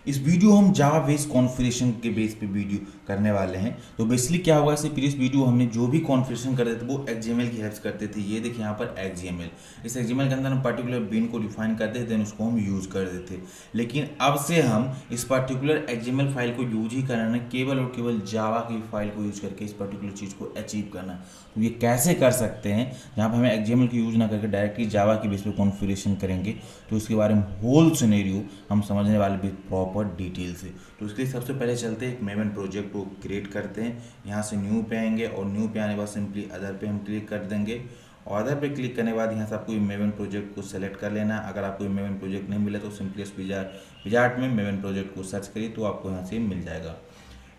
इस वीडियो हम Java based configuration के बेस पे वीडियो करने वाले हैं। तो बेसिकली क्या होगा, इससे प्रीवियस वीडियो हमने जो भी कॉन्फ़िगरेशन करते थे वो XML की हेल्प करते थे। ये देखिए यहाँ पर XML, इस XML के अंदर हम पर्टिकुलर बिन को डिफाइन करते थे, देन उसको हम यूज़ करते थे। लेकिन अब से हम इस पर्टिकुलर XML फाइल को यूज ही करना है, केवल और केवल जावा की फाइल को यूज करके इस पर्टिकुलर चीज़ को अचीव करना। तो ये कैसे कर सकते हैं, जहाँ पर हमें XML की यूज ना करके डायरेक्टली जावा की बेस पे कॉन्फ़िगरेशन करेंगे, तो उसके बारे में होल सिनेरियो हम समझने वाले भी प्रॉपर डिटेल से। तो इसके लिए सबसे पहले चलते हैं एक मेवन प्रोजेक्ट को क्रिएट करते हैं। यहाँ से न्यू पे आएंगे और न्यू पे आने के बाद सिंपली अदर पे हम क्लिक कर देंगे और अदर पे क्लिक करने के बाद यहाँ से आपको मेवन प्रोजेक्ट को सेलेक्ट कर लेना है। अगर आपको मेवन प्रोजेक्ट नहीं मिला तो सिंपली इस विजार्ट में मेवन प्रोजेक्ट को सर्च करिए तो आपको यहाँ से मिल जाएगा।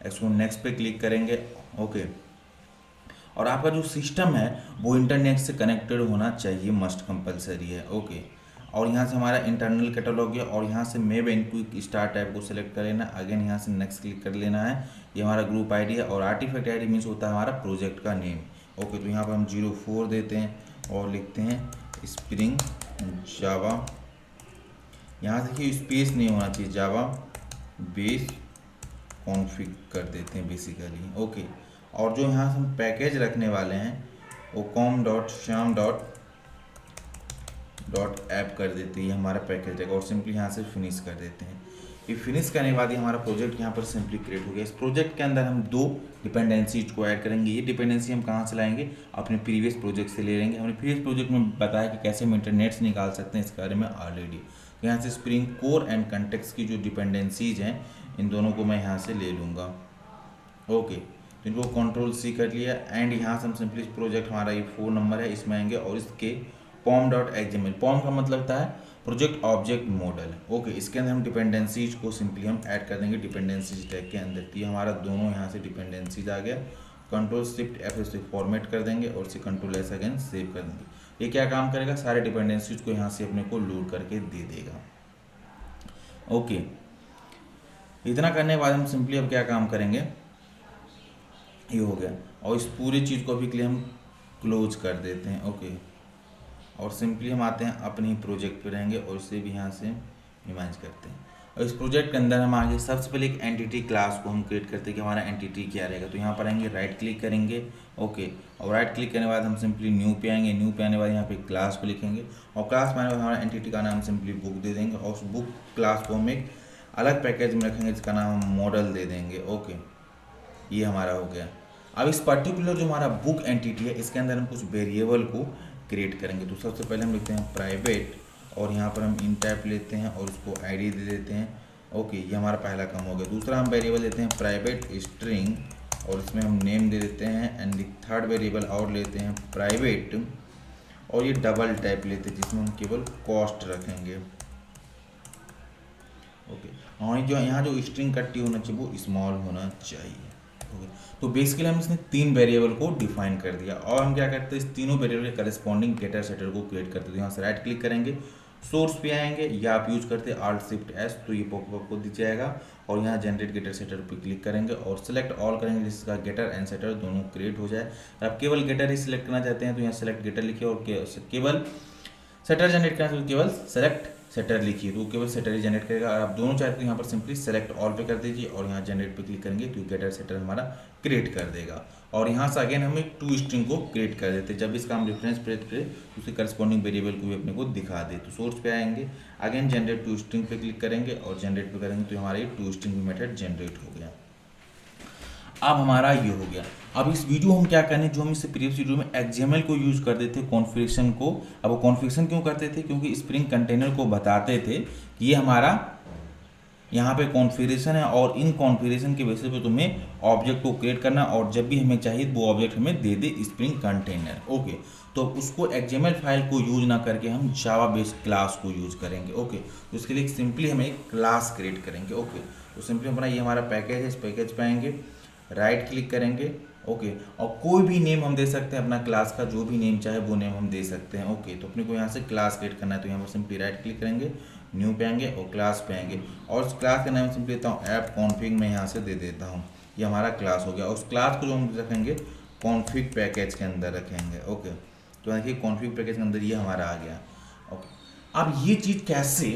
इसको नेक्स्ट पे क्लिक करेंगे। ओके, और आपका जो सिस्टम है वो इंटरनेट से कनेक्टेड होना चाहिए, मस्ट कंपलसरी है। ओके, और यहाँ से हमारा इंटरनल कैटलॉग है और यहाँ से मेवन क्विक स्टार्ट टाइप को सेलेक्ट कर लेना। अगेन यहाँ से नेक्स्ट क्लिक कर लेना है। ये हमारा ग्रुप आईडी है और आर्टिफैक्ट आईडी मीन्स होता है हमारा प्रोजेक्ट का नेम। ओके, तो यहाँ पर हम 04 देते हैं और लिखते हैं स्प्रिंग जावा। यहाँ देखिए स्पेस नहीं होना चाहिए, जावा बेस कॉन्फ़िग कर देते हैं बेसिकली। ओके, और जो यहाँ से हम पैकेज रखने वाले हैं वो com.sham.ऐप कर देते हैं, हमारा पैकेज है और सिंपली यहाँ से फिनिश कर देते हैं। ये फिनिश करने के बाद ये हमारा प्रोजेक्ट यहाँ पर सिंपली क्रिएट हो गया। इस प्रोजेक्ट के अंदर हम दो डिपेंडेंसीज को ऐड करेंगे। ये डिपेंडेंसी हम कहाँ से लाएंगे, अपने प्रीवियस प्रोजेक्ट से ले लेंगे। हमने प्रीवियस प्रोजेक्ट में बताया कि कैसे हम इंटरनेट से निकाल सकते हैं, इसके बारे में ऑलरेडी। यहाँ से स्प्रिंग कोर एंड कंटेक्स्ट की जो डिपेंडेंसीज हैं इन दोनों को मैं यहाँ से ले लूँगा। ओके, तो इनको Ctrl+C कर लिया एंड यहाँ से हम सिंपली प्रोजेक्ट हमारा ये 4 नंबर है इसमें आएंगे और इसके pom.xml, पॉम का मतलब होता है प्रोजेक्ट ऑब्जेक्ट मॉडल। ओके, इसके अंदर हम डिपेंडेंसीज को सिंपली हम ऐड कर देंगे डिपेंडेंसीज टैग के अंदर। तो ये हमारा दोनों यहाँ से डिपेंडेंसीज आ गया। Ctrl+Shift+F से फॉर्मेट कर देंगे और इसे Ctrl+S अगेन सेव कर देंगे। ये क्या काम करेगा, सारे डिपेंडेंसीज को यहाँ से अपने को लोड करके दे देगा। ओके, इतना करने के बाद हम सिंपली अब क्या काम करेंगे, ये हो गया और इस पूरी चीज़ को अभी के लिए हम क्लोज कर देते हैं। ओके, और सिंपली हम आते हैं अपने ही प्रोजेक्ट पे रहेंगे और इसे भी यहाँ से इमेज करते हैं। और इस प्रोजेक्ट के अंदर हम आगे सबसे पहले एक एंटिटी क्लास को हम क्रिएट करते हैं कि हमारा एंटिटी क्या रहेगा। तो यहाँ पर आएंगे, राइट क्लिक करेंगे। ओके, और राइट क्लिक करने के बाद हम सिंपली न्यू पे आएंगे। न्यू पे आने के बाद यहाँ पे क्लास को लिखेंगे और क्लास में आने के बाद हमारा एंटिटी का नाम सिंपली बुक दे देंगे और उस बुक क्लास को हम एक अलग पैकेज में रखेंगे जिसका नाम हम मॉडल दे देंगे। ओके, ये हमारा हो गया। अब इस पर्टिकुलर जो हमारा बुक एंटिटी है इसके अंदर हम कुछ वेरिएबल को क्रिएट करेंगे। तो सबसे पहले हम लिखते हैं प्राइवेट और यहाँ पर हम इन टाइप लेते हैं और उसको आईडी दे देते हैं। ओके, ये हमारा पहला काम हो गया। दूसरा हम वेरिएबल लेते हैं प्राइवेट स्ट्रिंग और इसमें हम नेम दे देते हैं एंड थर्ड वेरिएबल और लेते हैं प्राइवेट और ये डबल टाइप लेते हैं जिसमें हम केवल कॉस्ट रखेंगे। ओके, और जो यहाँ जो स्ट्रिंग कट्टी होना चाहिए वो स्मॉल होना चाहिए। ओके, तो बेसिकली हम इसने 3 वेरिएबल को डिफाइन कर दिया और हम क्या करते हैं, इस तीनों वेरिएबल के करस्पॉन्डिंग गेटर सेटर को क्रिएट करते हैं। यहाँ से राइट क्लिक करेंगे, सोर्स पे आएंगे या आप यूज करते हैं Alt+Shift+S तो ये पॉपअप को दिख जाएगा और यहाँ जनरेट गेटर सेटर पे क्लिक करेंगे और सिलेक्ट ऑल करेंगे जिसका गेटर एंड सेटर दोनों क्रिएट हो जाए। आप केवल गेटर ही सिलेक्ट करना चाहते हैं तो यहाँ सेलेक्ट गेटर लिखिए और केवल सेटर जनरेट करना तो केवल सेलेक्ट सेटर लिखिए तो केवल सेटर ही जनरेट करेगा। और आप दोनों चाहते तो यहाँ पर सिंपली सेलेक्ट ऑल पे कर दीजिए और यहाँ जनरेट पे क्लिक करेंगे तो गेटर सेटर हमारा क्रिएट कर देगा। और यहाँ से अगेन हम एक टू स्ट्रिंग को क्रिएट कर देते हैं। जब इसका हम रेफरेंस प्रेस करें तो उसके करस्पॉन्डिंग वेरिएबल को भी अपने को दिखा दे। तो सोर्स पे आएंगे, अगेन जनरेट टू स्ट्रिंग पे क्लिक करेंगे और जनरेट पे करेंगे तो हमारा ये टू स्ट्रिंग मेथड जनरेट हो गया। अब हमारा ये हो गया। अब इस वीडियो हम क्या करने, जो हम इससे प्रीवियस वीडियो में XML को यूज करते थे कॉन्फ़िगरेशन को। अब वो कॉन्फ़िगरेशन क्यों करते थे, क्योंकि स्प्रिंग कंटेनर को बताते थे कि ये हमारा यहाँ पे कॉन्फ़िगरेशन है और इन कॉन्फ़िगरेशन के बेसिस पे तुम्हें ऑब्जेक्ट को क्रिएट करना और जब भी हमें चाहिए वो ऑब्जेक्ट हमें दे दे स्प्रिंग कंटेनर। ओके, तो उसको XML फाइल को यूज ना करके हम जावा बेस्ड क्लास को यूज करेंगे। ओके, तो इसके लिए सिंपली हम एक क्लास क्रिएट करेंगे। ओके, तो सिंपली हमारा ये हमारा पैकेज है, इस पैकेज पे आएंगे, राइट क्लिक करेंगे। ओके, और कोई भी नेम हम दे सकते हैं अपना क्लास का, जो भी नेम चाहे वो नेम हम दे सकते हैं। ओके, तो अपने को यहाँ से क्लास क्रिएट करना है तो यहाँ पर सिंपली राइट क्लिक करेंगे, न्यू पे आएंगे और क्लास पे आएंगे और उस क्लास का नाम सिंपली देता हूँ ऐप कॉन्फिग में यहाँ से दे देता हूँ। ये हमारा क्लास हो गया। उस क्लास को जो हम रखेंगे कॉन्फिग पैकेज के अंदर रखेंगे। ओके, तो देखिए कॉन्फिग पैकेज के अंदर ये हमारा आ गया। ओके, अब ये चीज़ कैसे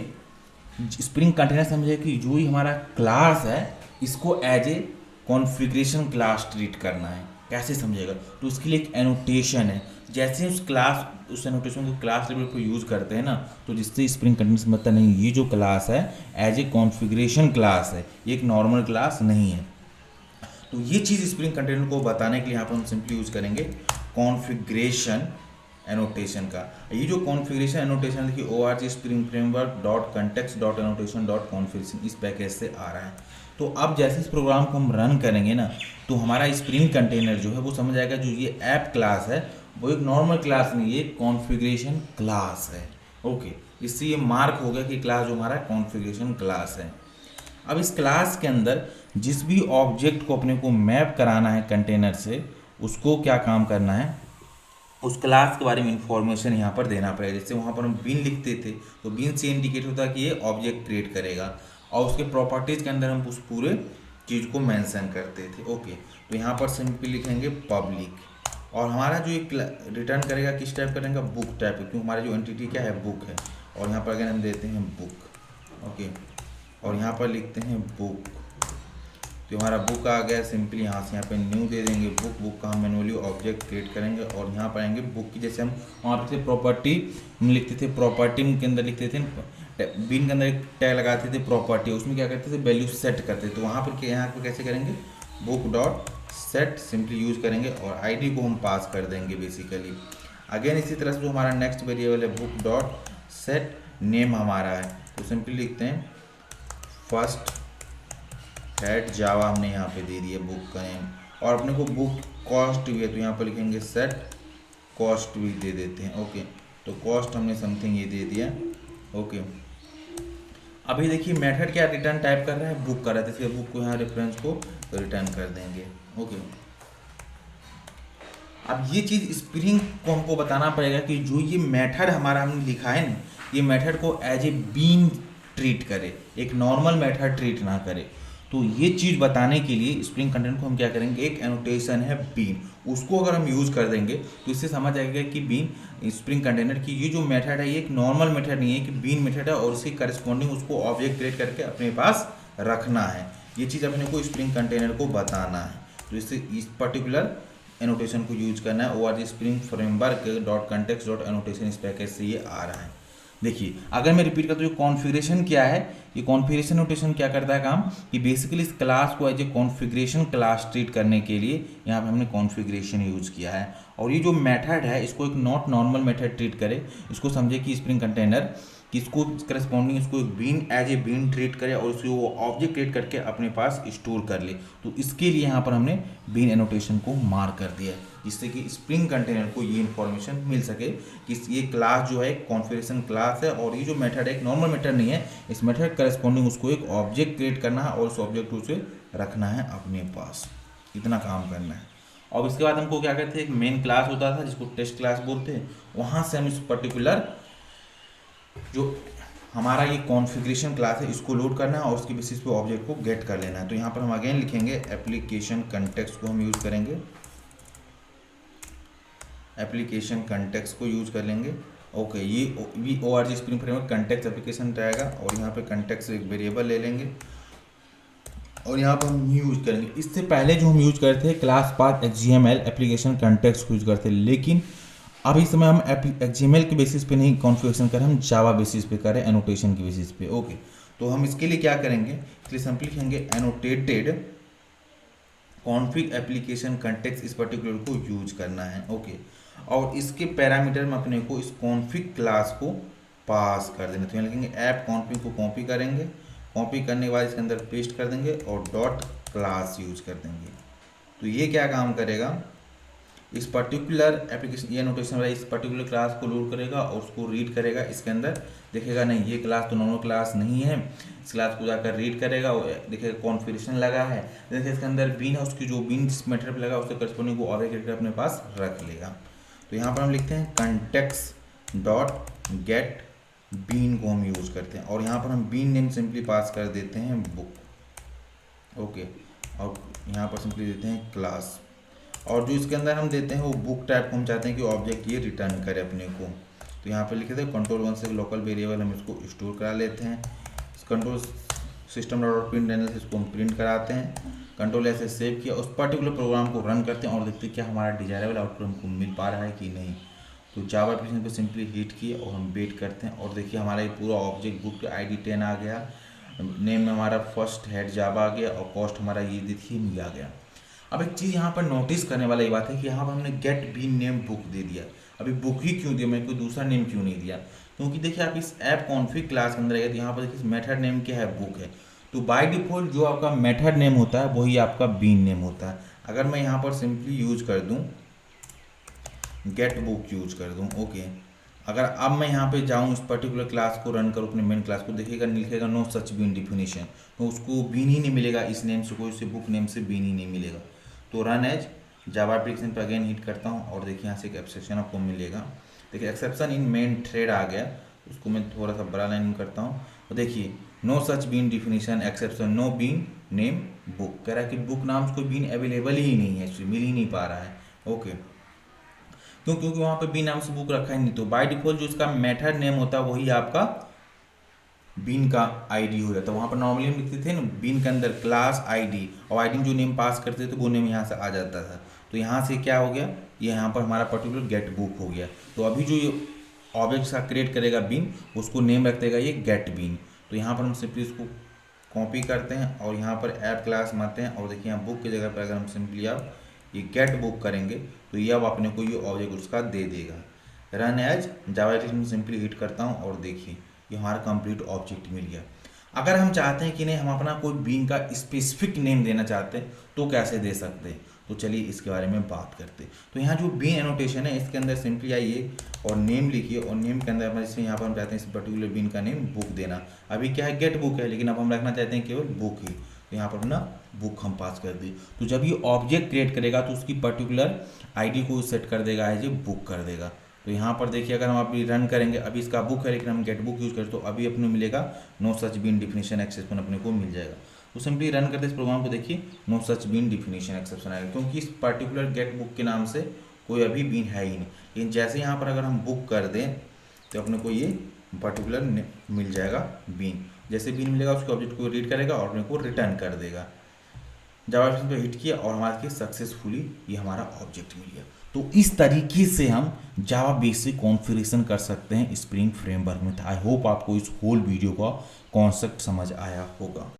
स्प्रिंग कंटेनर समझे कि जो ही हमारा क्लास है इसको as a configuration class treat करना है। कैसे समझेगा? तो उसके लिए एक एनोटेशन है, जैसे उस एनोटेशन को क्लास लेवल पर यूज़ करते हैं ना, तो जिससे स्प्रिंग कंटेनर समझता नहीं ये जो क्लास है एज ए कॉन्फ़िगरेशन क्लास है, ये एक नॉर्मल क्लास नहीं है। तो ये चीज़ स्प्रिंग कंटेनर को बताने के लिए यहाँ पर हम सिंपली यूज़ करेंगे कॉन्फ़िगरेशन एनोटेशन का। ये जो कॉन्फ़िगरेशन एनोटेशन देखिए ORG spring framework dot context dot annotation dot configuration इस पैकेज से आ रहा है। तो अब जैसे इस प्रोग्राम को हम रन करेंगे ना, तो हमारा स्प्रिंग कंटेनर जो है वो समझ आएगा जो ये ऐप क्लास है वो एक नॉर्मल क्लास नहीं, ये कॉन्फ़िगरेशन क्लास है। ओके, इससे ये मार्क हो गया कि क्लास जो हमारा कॉन्फ़िगरेशन क्लास है। अब इस क्लास के अंदर जिस भी ऑब्जेक्ट को अपने को मैप कराना है कंटेनर से, उसको क्या काम करना है, उस क्लास के बारे में इंफॉर्मेशन यहाँ पर देना पड़ेगा। जैसे वहाँ पर हम बीन लिखते थे तो बीन से इंडिकेट होता है कि ये ऑब्जेक्ट क्रिएट करेगा, और उसके प्रॉपर्टीज़ के अंदर हम उस पूरे चीज़ को मेंशन करते थे। ओके, तो यहाँ पर सिंपली लिखेंगे पब्लिक, और हमारा जो एक रिटर्न करेगा किस टाइप करेगा, बुक टाइप, क्योंकि हमारी जो एंटिटी क्या है बुक है। और यहाँ पर अगर हम देते हैं बुक, ओके, और यहाँ पर लिखते हैं बुक, तो हमारा बुक आ गया। सिंपली यहाँ से यहाँ पे न्यू दे देंगे बुक का हम मैनुअली ऑब्जेक्ट क्रिएट करेंगे, और यहाँ पर आएंगे बुक की, जैसे हम वहाँ पर थे प्रॉपर्टी हम लिखते थे, प्रॉपर्टी के अंदर लिखते थे, बीन के अंदर एक टैग लगाते थे प्रॉपर्टी, उसमें क्या करते थे वैल्यू सेट करते थे। तो वहाँ पर यहाँ पर कैसे करेंगे, book dot set simply use करेंगे, और आईडी को हम पास कर देंगे बेसिकली। अगेन इसी तरह से जो हमारा नेक्स्ट वेरिएबल है बुक डॉट सेट नेम हमारा है, तो सिंपली लिखते हैं फर्स्ट हेड जावा, हमने यहाँ पे दे दिया बुक का नेम। और अपने को बुक कॉस्ट भी है तो यहाँ पर लिखेंगे सेट कॉस्ट भी दे देते हैं। ओके, तो कॉस्ट हमने समथिंग ये दे दिया। ओके, अभी देखिए मेथड क्या रिटर्न टाइप कर रहा है, बुक कर रहा है, तो इसलिए बुक को यहाँ रेफरेंस को रिटर्न कर देंगे। ओके, अब ये चीज़ स्प्रिंग को हमको बताना पड़ेगा कि जो ये मेथड हमारा हमने लिखा है ना, ये मेथड को एज ए बीन ट्रीट करे, एक नॉर्मल मेथड ट्रीट ना करे। तो ये चीज़ बताने के लिए स्प्रिंग कंटेंट को हम क्या करेंगे, एक एनोटेशन है बीन, उसको अगर हम यूज़ कर देंगे तो इससे समझ आएगा कि बीन स्प्रिंग कंटेनर की ये जो मेथड है ये एक नॉर्मल मेथड नहीं है, कि बीन मेथड है और उसकी करस्पॉन्डिंग उसको ऑब्जेक्ट क्रिएट करके अपने पास रखना है। ये चीज़ अपने को स्प्रिंग कंटेनर को बताना है, तो इससे इस पर्टिकुलर एनोटेशन को यूज करना है। ORG spring framework dot context dot annotation इस पैकेज से ये आ रहा है। देखिए अगर मैं रिपीट करता हूँ, कॉन्फ़िगरेशन क्या है, ये कॉन्फ़िगरेशन नोटेशन क्या करता है काम, कि बेसिकली इस क्लास को as a configuration class treat करने के लिए यहाँ पे हमने कॉन्फ़िगरेशन यूज़ किया है। और ये जो मेथड है इसको एक नॉट नॉर्मल मेथड ट्रीट करे, इसको समझे कि स्प्रिंग कंटेनर कि इसको करस्पॉन्डिंग इसको एक bean as a bean treat करे और उसको वो ऑब्जेक्ट क्रिएट करके अपने पास स्टोर कर ले। तो इसके लिए यहाँ पर हमने बीन एनोटेशन को मार्क कर दिया है, जिससे कि स्प्रिंग कंटेनर को ये इन्फॉर्मेशन मिल सके कि ये क्लास जो है कॉन्फ़िगरेशन क्लास है, और ये जो मेथड है एक नॉर्मल मेथड नहीं है, इस मेथड करस्पॉन्डिंग उसको एक ऑब्जेक्ट क्रिएट करना है और उस ऑब्जेक्ट को उसे रखना है अपने पास। इतना काम करना है। और इसके बाद हमको क्या करते हैं, एक मेन क्लास होता था जिसको टेस्ट क्लास बोलते हैं, वहाँ से हम इस पर्टिकुलर जो हमारा ये कॉन्फ़िगरेशन क्लास है इसको लोड करना है और उसके बेसिस पे ऑब्जेक्ट को गेट कर लेना है। तो यहाँ पर हम अगेन लिखेंगे एप्लीकेशन कंटेक्स्ट को हम यूज़ करेंगे, एप्लीकेशन कंटेक्स्ट को यूज़ कर लेंगे। ओके, ये ORG spring framework context application रहेगा, और यहाँ पे कंटेक्स्ट एक वेरिएबल ले लेंगे और यहाँ पर हम यूज़ करेंगे। इससे पहले जो हम यूज़ करते थे class path XML application context को यूज़ करते, लेकिन अब इस समय हम XML के बेसिस पे नहीं कॉन्फ़िगरेशन करें, हम जावा बेसिस पे करें, एनोटेशन के बेसिस पे। ओके, तो हम इसके लिए क्या करेंगे, इसलिए सिंपली लिखेंगे एनोटेटेड कॉन्फ़िग एप्लीकेशन कंटेक्स्ट, इस पर्टिकुलर को यूज करना है। ओके, और इसके पैरामीटर में अपने को इस कॉन्फ़िग क्लास को पास कर देना। तो यहाँ लिखेंगे ऐप कॉन्फ़िग को कॉपी करेंगे, कॉपी करने के बाद इसके अंदर पेस्ट कर देंगे और डॉट क्लास यूज कर देंगे। तो ये क्या काम करेगा, इस पर्टिकुलर एप्लीकेशन ये नोटेशन वाला इस पर्टिकुलर क्लास को लोड करेगा और उसको रीड करेगा, इसके अंदर देखेगा नहीं ये क्लास तो नॉर्मल क्लास नहीं है, इस क्लास को जाकर रीड करेगा, देखेगा कॉन्फ़िगरेशन लगा है, देखिए इसके अंदर बीन है, उसकी जो बीन जिस मेथड पे लगा उससे करस्पॉन्डिंग को ऑब्जेक्ट करके अपने पास रख लेगा। तो यहाँ पर हम लिखते हैं कंटेक्स्ट डॉट गेट बीन को हम यूज़ करते हैं, और यहाँ पर हम बीन नेम सिंपली पास कर देते हैं बुक। ओके, और यहाँ पर सिंपली देते हैं क्लास, और जो इसके अंदर हम देते हैं वो बुक टाइप को हम चाहते हैं कि ऑब्जेक्ट ये रिटर्न करे अपने को। तो यहाँ पे लिखे थे कंट्रोल 1 से लोकल वेरिएबल हम इसको स्टोर करा लेते हैं, कंट्रोल सिस्टम डॉट प्रिंट से इसको हम प्रिंट कराते हैं, कंट्रोल ऐसे सेव किया, उस पर्टिकुलर प्रोग्राम को रन करते हैं और देखते हैं क्या हमारा डिजायरेबल आउटपुट हमको मिल पा रहा है कि नहीं। तो जावा एप्लीकेशन पे सिंपली हिट किए और हम वेट करते हैं और देखिए हमारा ये पूरा ऑब्जेक्ट बुक ID 10 आ गया, नेम में हमारा फर्स्ट हेड जावा आ गया और कॉस्ट हमारा ये देखिए मिल आ गया। अब एक चीज़ यहाँ पर नोटिस करने वाला ये बात है कि यहाँ पर हमने गेट बीन नेम बुक दे दिया। अभी बुक ही क्यों दिया, मैं कोई दूसरा नेम क्यों नहीं दिया? क्योंकि देखिए आप इस ऐप कॉन्फिग क्लास के अंदर आएगा तो यहाँ पर देखिए मेथड नेम क्या है, बुक है। तो बाय डिफॉल्ट जो आपका मेथड नेम होता है वही आपका बीन नेम होता है। अगर मैं यहाँ पर सिंपली यूज कर दूँ गेट बुक यूज कर दूँ, ओके, अगर अब मैं यहाँ पे जाऊँ इस पर्टिकुलर क्लास को रन करूँ अपने मेन क्लास को, देखिएगा लिखेगा नो सच बीन डिफिनीशन, तो उसको बीन ही नहीं मिलेगा, इस नेम से कोई से बुक नेम से बीन ही नहीं मिलेगा। तो रन एज जावा एप्लीकेशन पर अगेन हिट करता हूँ और देखिए यहाँ से एक एक्सेप्शन आपको मिलेगा। देखिए एक्सेप्शन इन मेन थ्रेड आ गया, उसको मैं थोड़ा सा बड़ा लाइन करता हूँ और देखिए no such bean definition exception no bean name book, कह रहा है कि बुक नाम से कोई बीन अवेलेबल ही नहीं है, मिल ही नहीं पा रहा है, ओके, क्योंकि वहाँ पे बीन नाम से बुक रखा ही नहीं। तो बाय डिफॉल्ट जो उसका मेथड नेम होता है वही आपका बीन का ID हो जाता है। वहाँ पर नॉर्मली हम लिखते थे ना बीन के अंदर क्लास ID और ID में जो नेम पास करते थे वो नेम यहाँ से आ जाता था। तो यहाँ से क्या हो गया, ये यहाँ पर हमारा पर्टिकुलर गेट बुक हो गया। तो अभी जो ये ऑब्जेक्ट का क्रिएट करेगा बीन, उसको नेम रख देगा ये गेट बीन। तो यहाँ पर हम सिंपली इसको कॉपी करते हैं और यहाँ पर ऐप क्लास में आते हैं और देखिए यहाँ बुक की जगह पर अगर हम सिंपली आप ये गेट बुक करेंगे तो ये अब अपने को ये ऑब्जेक्ट उसका दे देगा। Run as Java application simply hit करता हूँ और देखिए ये हमारा कंप्लीट ऑब्जेक्ट मिल गया। अगर हम चाहते हैं कि नहीं हम अपना कोई बीन का स्पेसिफिक नेम देना चाहते हैं तो कैसे दे सकते हैं, तो चलिए इसके बारे में बात करते हैं। तो यहाँ जो बीन एनोटेशन है इसके अंदर सिंपली आइए और नेम लिखिए और नेम के अंदर जैसे यहाँ पर हम चाहते हैं इस पर्टिकुलर बीन का नेम बुक देना। अभी क्या है गेट बुक है, लेकिन अब हम रखना चाहते हैं केवल बुक ही, तो यहाँ पर ना बुक हम पास कर दी। तो जब ये ऑब्जेक्ट क्रिएट करेगा तो उसकी पर्टिकुलर ID को सेट कर देगा, एज ए बुक कर देगा। तो यहाँ पर देखिए अगर हम अभी रन करेंगे, अभी इसका बुक है लेकिन हम गेट बुक यूज़ करें तो अभी अपने मिलेगा no such bean definition exception अपने को मिल जाएगा। तो सिंपली रन करते इस प्रोग्राम को, देखिए no such bean definition exception आएगा, क्योंकि इस पर्टिकुलर गेट बुक के नाम से कोई अभी बीन है ही नहीं। लेकिन जैसे यहाँ पर अगर हम बुक कर दें तो अपने को ये पर्टिकुलर मिल जाएगा बीन। जैसे बीन मिलेगा उसके ऑब्जेक्ट को रीड करेगा और अपने को रिटर्न कर देगा। जावा एप्लीकेशन पर हिट किया और हमारे सक्सेसफुली ये हमारा ऑब्जेक्ट मिल गया। तो इस तरीके से हम जावा बेसिक कॉन्फ़िगरेशन कर सकते हैं स्प्रिंग फ्रेमवर्क में। आई होप आपको इस होल वीडियो का कॉन्सेप्ट समझ आया होगा।